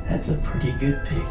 That's a pretty good pick.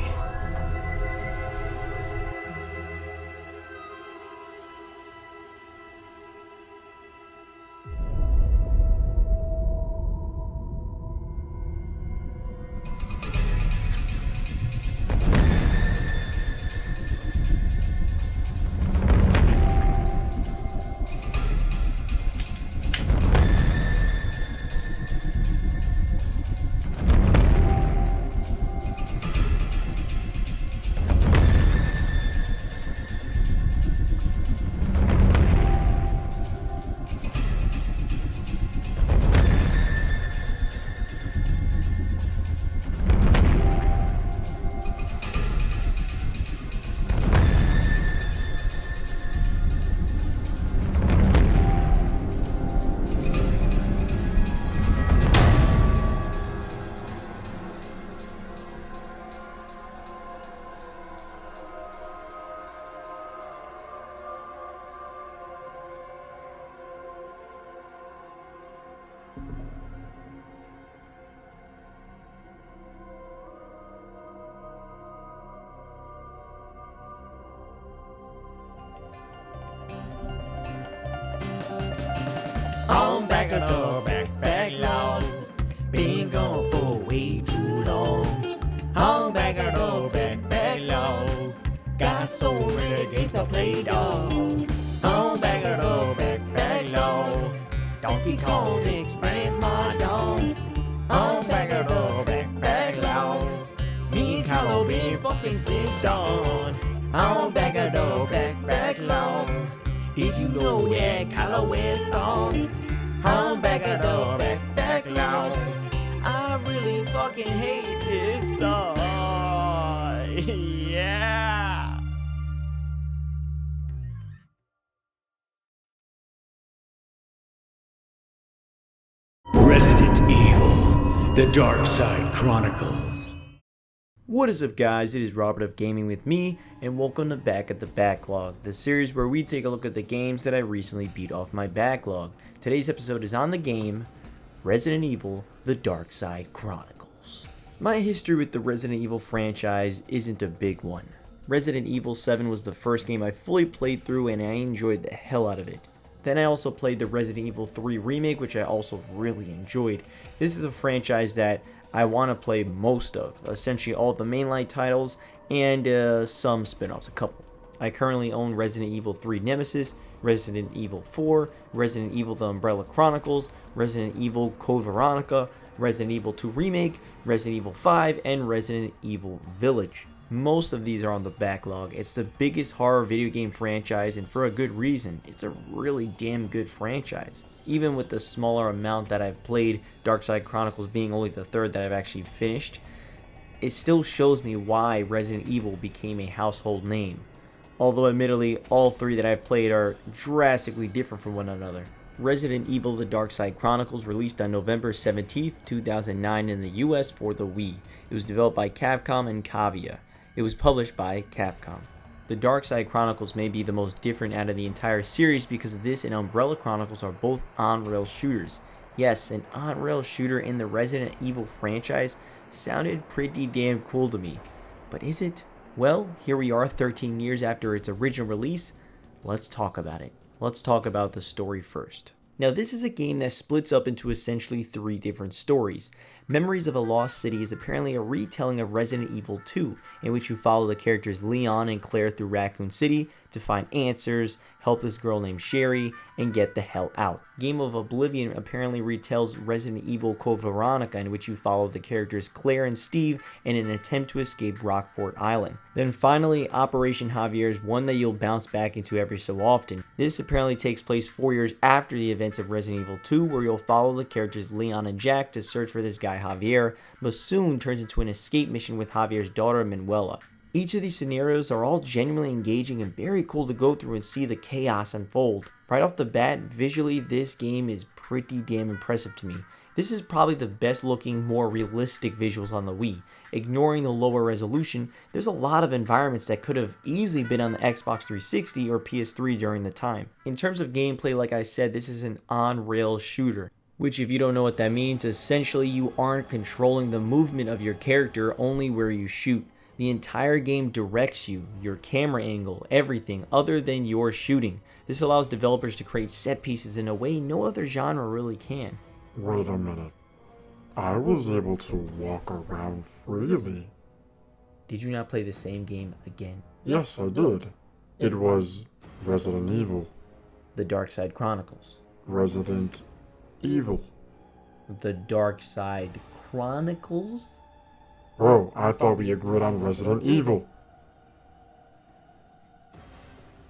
On backlog, been gone for way too long. On backlog, got so many games to play, dog. On backlog, Donkey Kong expands my dog. On backlog, me and Carlo been fucking since dawn. On backlog, did you know that Carlo wears thongs? On backlog, I really fucking hate this song. Yeah. Resident Evil, the Darkside Chronicles. What is up, guys? It is Robert of GamingWithMe, and welcome to Back at the Backlog, the series where we take a look at the games that I recently beat off my backlog. Today's episode is on the game Resident Evil, the Darkside Chronicles. My history with the Resident Evil franchise isn't a big one. Resident Evil 7 was the first game I fully played through and I enjoyed the hell out of it. Then I also played the Resident Evil 3 remake, which I also really enjoyed. This is a franchise that I want to play most of, essentially all the mainline titles and some spin-offs, a couple. I currently own Resident Evil 3 Nemesis, Resident Evil 4, Resident Evil The Umbrella Chronicles, Resident Evil Code Veronica, Resident Evil 2 Remake, Resident Evil 5, and Resident Evil Village. Most of these are on the backlog. It's the biggest horror video game franchise, and for a good reason. It's a really damn good franchise. Even with the smaller amount that I've played, Darkside Chronicles being only the third that I've actually finished, it still shows me why Resident Evil became a household name. Although admittedly, all three that I've played are drastically different from one another. Resident Evil The Darkside Chronicles released on November 17th, 2009 in the US for the Wii. It was developed by Capcom and Cavia. It was published by Capcom. The Darkside Chronicles may be the most different out of the entire series because this and Umbrella Chronicles are both on-rail shooters. Yes, an on-rail shooter in the Resident Evil franchise sounded pretty damn cool to me. But is it? Well, here we are 13 years after its original release. Let's talk about it. Let's talk about the story first. Now, this is a game that splits up into essentially three different stories. Memories of a Lost City is apparently a retelling of Resident Evil 2, in which you follow the characters Leon and Claire through Raccoon City to find answers, help this girl named Sherry, and get the hell out. Game of Oblivion apparently retells Resident Evil Code Veronica, in which you follow the characters Claire and Steve in an attempt to escape Rockfort Island. Then finally, Operation Javier is one that you'll bounce back into every so often. This apparently takes place 4 years after the events of Resident Evil 2, where you'll follow the characters Leon and Jack to search for this guy Javier, but soon turns into an escape mission with Javier's daughter Manuela. Each of these scenarios are all genuinely engaging and very cool to go through and see the chaos unfold. Right off the bat, visually this game is pretty damn impressive to me. This is probably the best looking, more realistic visuals on the Wii. Ignoring the lower resolution, there's a lot of environments that could have easily been on the Xbox 360 or PS3 during the time. In terms of gameplay, like I said, this is an on-rail shooter. which if you don't know what that means, essentially you aren't controlling the movement of your character, only where you shoot. The entire game directs you, your camera angle, everything other than your shooting. This allows developers to create set pieces in a way no other genre really can. Wait a minute. I was able to walk around freely. Did you not play the same game again? Yes, I did. It was Resident Evil. The Darkside Chronicles. Resident Evil. The Darkside Chronicles? Bro, I thought we agreed on Resident Evil.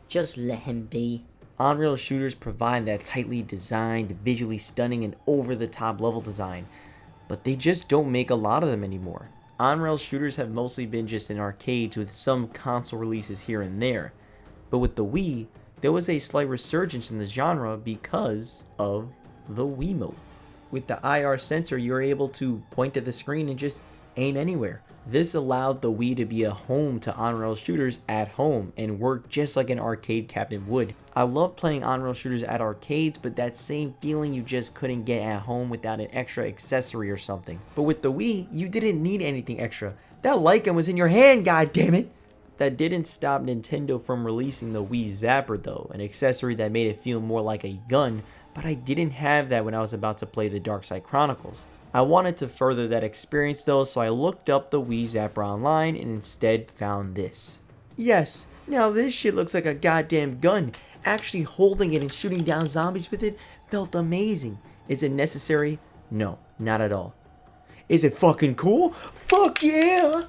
Just let him be. On-rail shooters provide that tightly designed, visually stunning, and over-the-top level design, but they just don't make a lot of them anymore. On-rail shooters have mostly been just in arcades with some console releases here and there, but with the Wii, there was a slight resurgence in the genre because of the Wiimote. With the IR sensor, you're able to point at the screen and just aim anywhere. This allowed the Wii to be a home to on-rail shooters at home and work just like an arcade cabinet would. I love playing on-rail shooters at arcades, but that same feeling you just couldn't get at home without an extra accessory or something. But with the Wii, you didn't need anything extra. That light gun was in your hand, goddammit! That didn't stop Nintendo from releasing the Wii Zapper though, an accessory that made it feel more like a gun, but I didn't have that when I was about to play the Darkside Chronicles. I wanted to further that experience though, so I looked up the Wii Zapper online and instead found this. Yes, now this shit looks like a goddamn gun. Actually holding it and shooting down zombies with it felt amazing. Is it necessary? No, not at all. Is it fucking cool? Fuck yeah!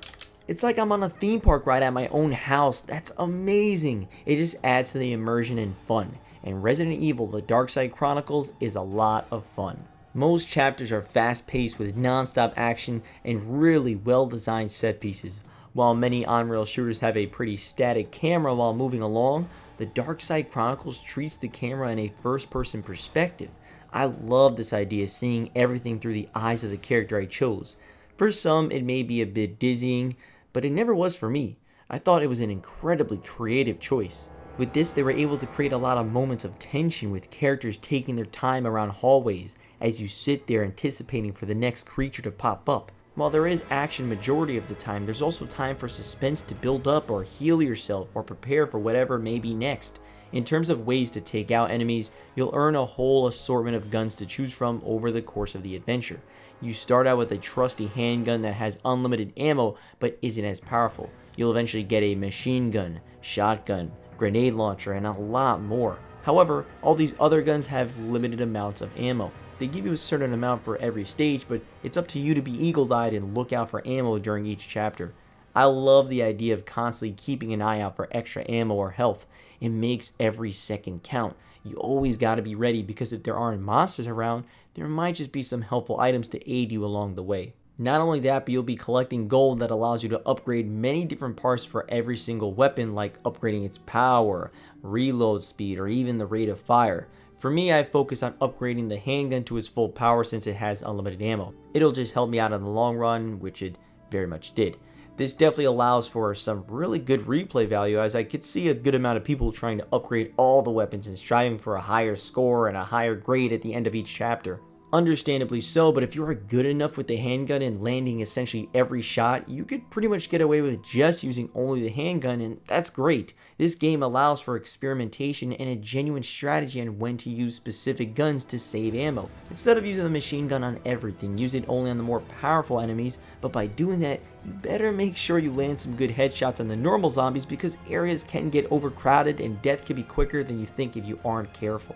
It's like I'm on a theme park ride at my own house. That's amazing. It just adds to the immersion and fun. And Resident Evil, the Darkside Chronicles is a lot of fun. Most chapters are fast-paced with non-stop action and really well-designed set pieces. While many on-rail shooters have a pretty static camera while moving along, the Darkside Chronicles treats the camera in a first-person perspective. I love this idea, seeing everything through the eyes of the character I chose. For some, it may be a bit dizzying, but it never was for me. I thought it was an incredibly creative choice. With this, they were able to create a lot of moments of tension with characters taking their time around hallways as you sit there anticipating for the next creature to pop up. While there is action majority of the time, there's also time for suspense to build up or heal yourself or prepare for whatever may be next. In terms of ways to take out enemies, you'll earn a whole assortment of guns to choose from over the course of the adventure. You start out with a trusty handgun that has unlimited ammo but isn't as powerful. You'll eventually get a machine gun, shotgun, grenade launcher, and a lot more. However, all these other guns have limited amounts of ammo. They give you a certain amount for every stage, but it's up to you to be eagle-eyed and look out for ammo during each chapter. I love the idea of constantly keeping an eye out for extra ammo or health. It makes every second count. You always gotta be ready because if there aren't monsters around, there might just be some helpful items to aid you along the way. Not only that, but you'll be collecting gold that allows you to upgrade many different parts for every single weapon, like upgrading its power, reload speed, or even the rate of fire. For me, I focus on upgrading the handgun to its full power since it has unlimited ammo. It'll just help me out in the long run, which it very much did. This definitely allows for some really good replay value, as I could see a good amount of people trying to upgrade all the weapons and striving for a higher score and a higher grade at the end of each chapter. Understandably so, but if you are good enough with the handgun and landing essentially every shot, you could pretty much get away with just using only the handgun, and that's great. This game allows for experimentation and a genuine strategy on when to use specific guns to save ammo. Instead of using the machine gun on everything, use it only on the more powerful enemies, but by doing that, you better make sure you land some good headshots on the normal zombies because areas can get overcrowded and death can be quicker than you think if you aren't careful.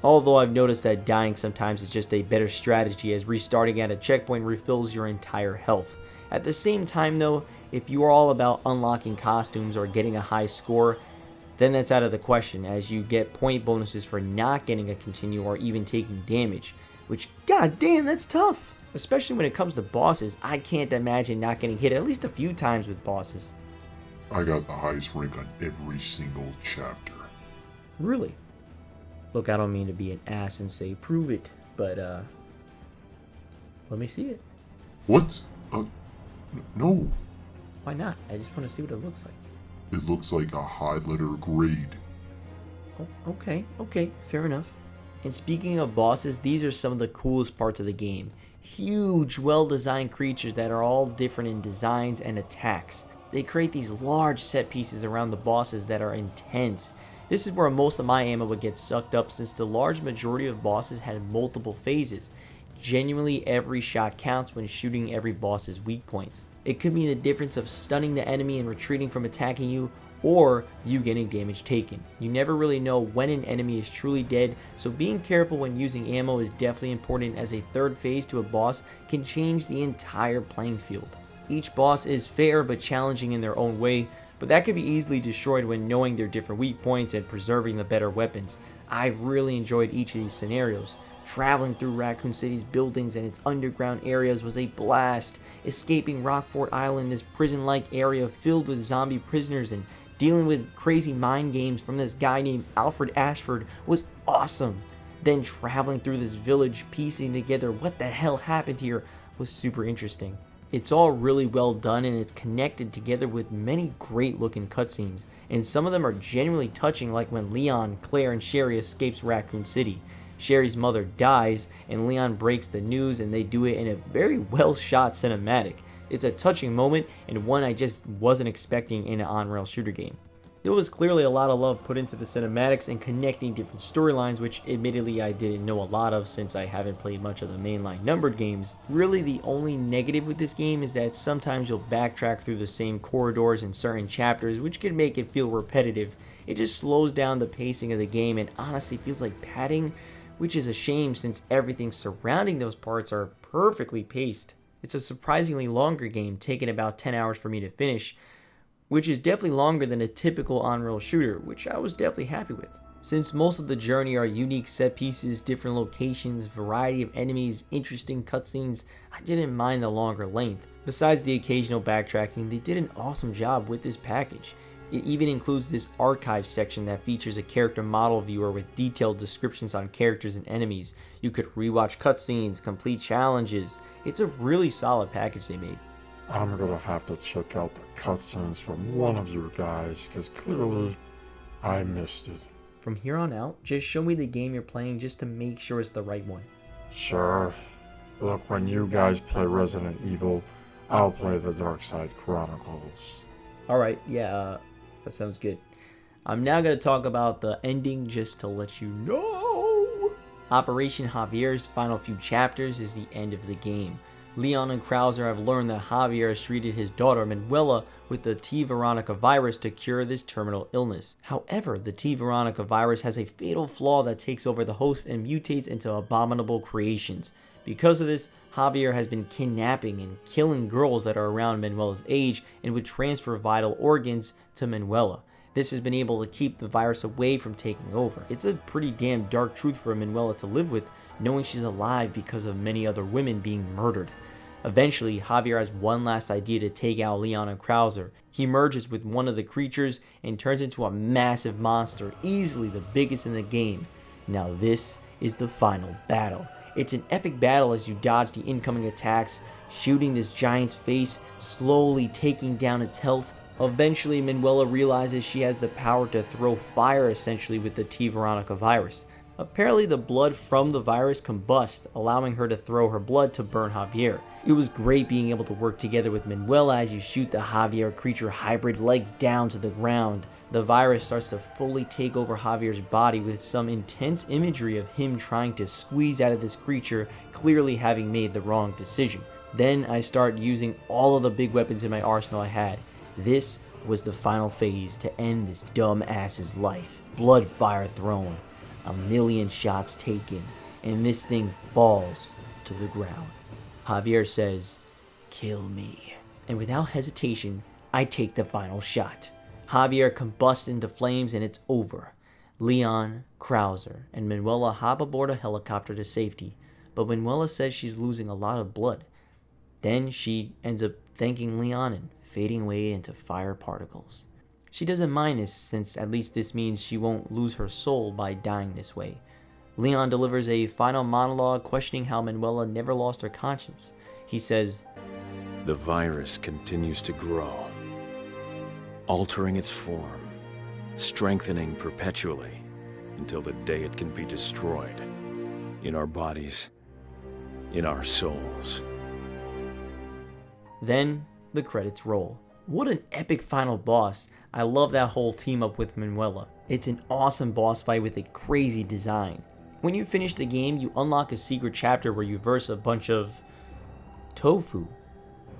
Although I've noticed that dying sometimes is just a better strategy, as restarting at a checkpoint refills your entire health. At the same time though, if you are all about unlocking costumes or getting a high score, then that's out of the question, as you get point bonuses for not getting a continue or even taking damage, which goddamn, that's tough. Especially when it comes to bosses, I can't imagine not getting hit at least a few times with bosses. I got the highest rank on every single chapter. Really? Look, I don't mean to be an ass and say prove it, but let me see it. What? No. Why not? I just want to see what it looks like. It looks like a high letter grade. Oh, okay, fair enough. And speaking of bosses, these are some of the coolest parts of the game. Huge, well-designed creatures that are all different in designs and attacks. They create these large set pieces around the bosses that are intense. This is where most of my ammo would get sucked up, since the large majority of bosses had multiple phases. Genuinely every shot counts when shooting every boss's weak points. It could mean the difference of stunning the enemy and retreating from attacking you, or you getting damage taken. You never really know when an enemy is truly dead, so being careful when using ammo is definitely important, as a third phase to a boss can change the entire playing field. Each boss is fair but challenging in their own way, but that can be easily destroyed when knowing their different weak points and preserving the better weapons. I really enjoyed each of these scenarios. Traveling through Raccoon City's buildings and its underground areas was a blast. Escaping Rockfort Island, this prison-like area filled with zombie prisoners, and dealing with crazy mind games from this guy named Alfred Ashford was awesome. Then traveling through this village, piecing together what the hell happened here, was super interesting. It's all really well done, and it's connected together with many great looking cutscenes, and some of them are genuinely touching, like when Leon, Claire, and Sherry escapes Raccoon City. Sherry's mother dies, and Leon breaks the news, and they do it in a very well shot cinematic. It's a touching moment, and one I just wasn't expecting in an on-rail shooter game. There was clearly a lot of love put into the cinematics and connecting different storylines, which admittedly I didn't know a lot of since I haven't played much of the mainline numbered games. Really, the only negative with this game is that sometimes you'll backtrack through the same corridors in certain chapters, which can make it feel repetitive. It just slows down the pacing of the game and honestly feels like padding, which is a shame since everything surrounding those parts are perfectly paced. It's a surprisingly longer game, taking about 10 hours for me to finish, which is definitely longer than a typical on-rail shooter, which I was definitely happy with. Since most of the journey are unique set pieces, different locations, variety of enemies, interesting cutscenes, I didn't mind the longer length. Besides the occasional backtracking, they did an awesome job with this package. It even includes this archive section that features a character model viewer with detailed descriptions on characters and enemies. You could rewatch cutscenes, complete challenges. It's a really solid package they made. I'm gonna have to check out the cutscenes from one of you guys, because clearly I missed it. From here on out, just show me the game you're playing just to make sure it's the right one. Sure. Look, when you guys play Resident Evil, I'll play the Darkside Chronicles. Alright, yeah, that sounds good. I'm now going to talk about the ending just to let you know. Operation Javier's final few chapters is the end of the game. Leon and Krauser have learned that Javier has treated his daughter Manuela with the T. Veronica virus to cure this terminal illness. However, the T. Veronica virus has a fatal flaw that takes over the host and mutates into abominable creations. Because of this, Javier has been kidnapping and killing girls that are around Manuela's age and would transfer vital organs to Manuela. This has been able to keep the virus away from taking over. It's a pretty damn dark truth for Manuela to live with, knowing she's alive because of many other women being murdered. Eventually, Javier has one last idea to take out Leon and Krauser. He merges with one of the creatures and turns into a massive monster, easily the biggest in the game. Now this is the final battle. It's an epic battle as you dodge the incoming attacks, shooting this giant's face, slowly taking down its health. Eventually, Manuela realizes she has the power to throw fire essentially with the T. Veronica virus. Apparently the blood from the virus combusts, allowing her to throw her blood to burn Javier. It was great being able to work together with Manuela as you shoot the Javier creature hybrid legs down to the ground. The virus starts to fully take over Javier's body with some intense imagery of him trying to squeeze out of this creature, clearly having made the wrong decision. Then I start using all of the big weapons in my arsenal I had. This was the final phase to end this dumb ass's life. Blood fire thrown, 1,000,000 shots taken, and this thing falls to the ground. Javier says, "Kill me." And without hesitation, I take the final shot. Javier combusts into flames and it's over. Leon, Krauser, and Manuela hop aboard a helicopter to safety, but Manuela says she's losing a lot of blood. Then she ends up thanking Leon and fading away into fire particles. She doesn't mind this, since at least this means she won't lose her soul by dying this way. Leon delivers a final monologue questioning how Manuela never lost her conscience. He says, The virus continues to grow, altering its form, strengthening perpetually, until the day it can be destroyed. In our bodies, in our souls. Then the credits roll. What an epic final boss. I love that whole team up with Manuela. It's an awesome boss fight with a crazy design. When you finish the game, you unlock a secret chapter where you verse a bunch of tofu.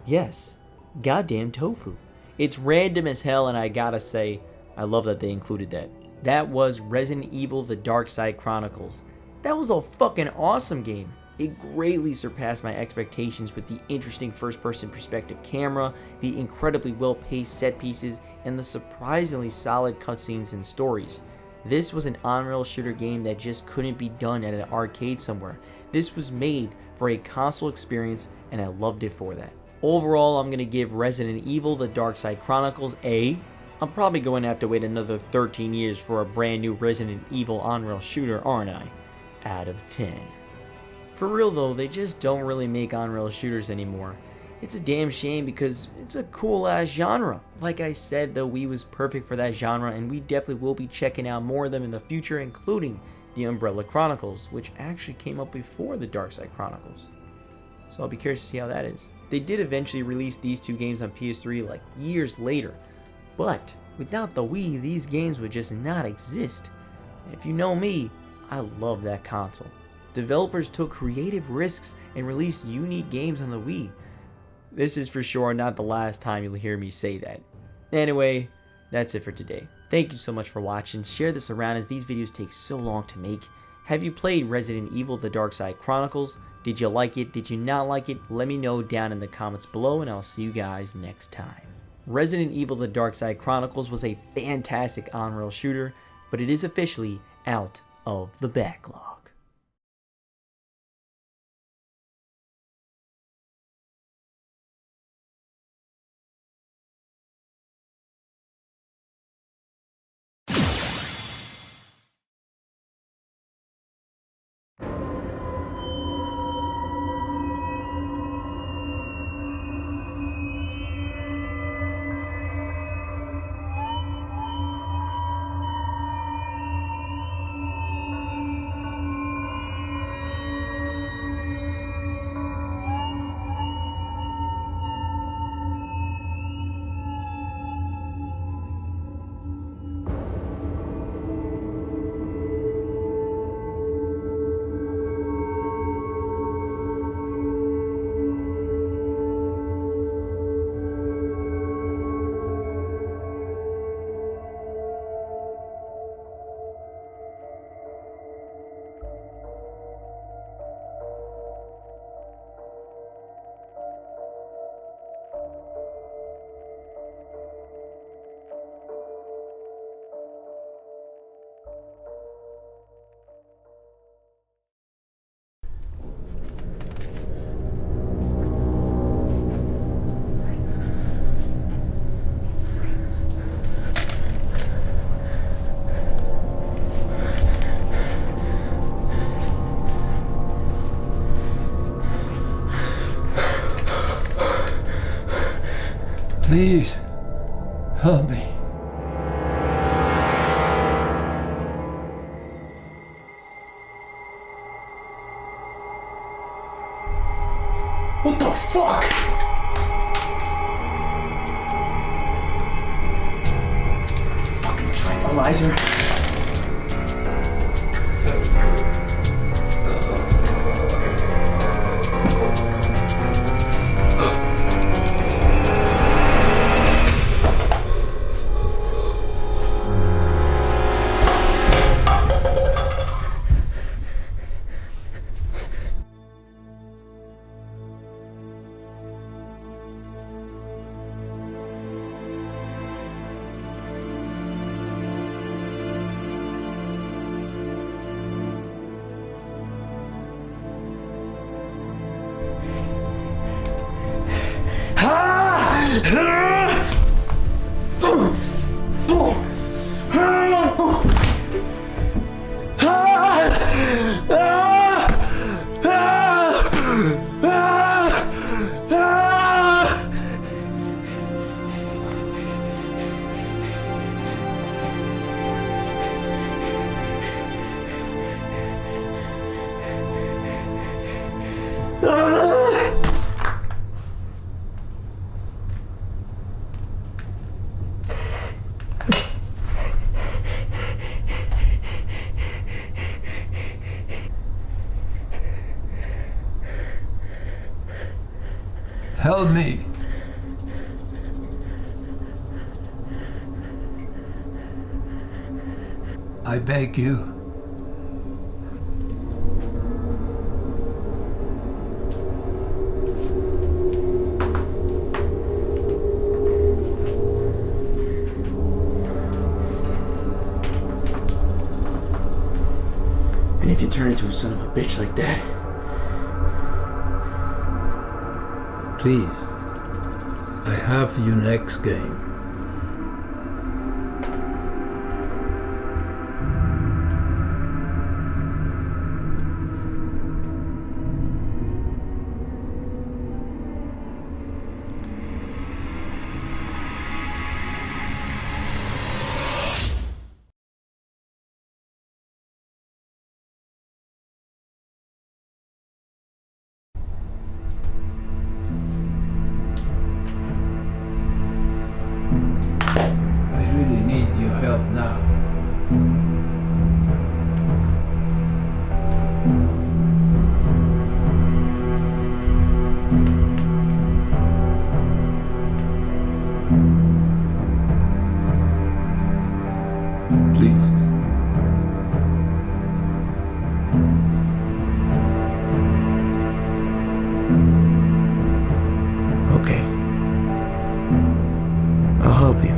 Yes, goddamn tofu. It's random as hell, and I gotta say, I love that they included that. That was Resident Evil The Darkside Chronicles. That was a fucking awesome game. It greatly surpassed my expectations with the interesting first-person perspective camera, the incredibly well-paced set pieces, and the surprisingly solid cutscenes and stories. This was an on-rail shooter game that just couldn't be done at an arcade somewhere. This was made for a console experience, and I loved it for that. Overall, I'm going to give Resident Evil The Darkside Chronicles a... I'm probably going to have to wait another 13 years for a brand new Resident Evil on-rail shooter, aren't I? Out of 10. For real though, they just don't really make on-rail shooters anymore. It's a damn shame because it's a cool ass genre. Like I said, the Wii was perfect for that genre, and we definitely will be checking out more of them in the future, including the Umbrella Chronicles, which actually came up before the Darkside Chronicles. So I'll be curious to see how that is. They did eventually release these two games on PS3 like years later, but without the Wii, these games would just not exist. If you know me, I love that console. Developers took creative risks and released unique games on the Wii. This is for sure not the last time you'll hear me say that. Anyway, that's it for today. Thank you so much for watching. Share this around as these videos take so long to make. Have you played Resident Evil The Darkside Chronicles? Did you like it? Did you not like it? Let me know down in the comments below, and I'll see you guys next time. Resident Evil The Darkside Chronicles was a fantastic on-rail shooter, but it is officially out of the backlog. Please, help me. What the fuck? Fucking tranquilizer. Help me. I beg you. And if you turn into a son of a bitch like that, Please. I have your next game. I really need your help now. Please. okay. I'll help you.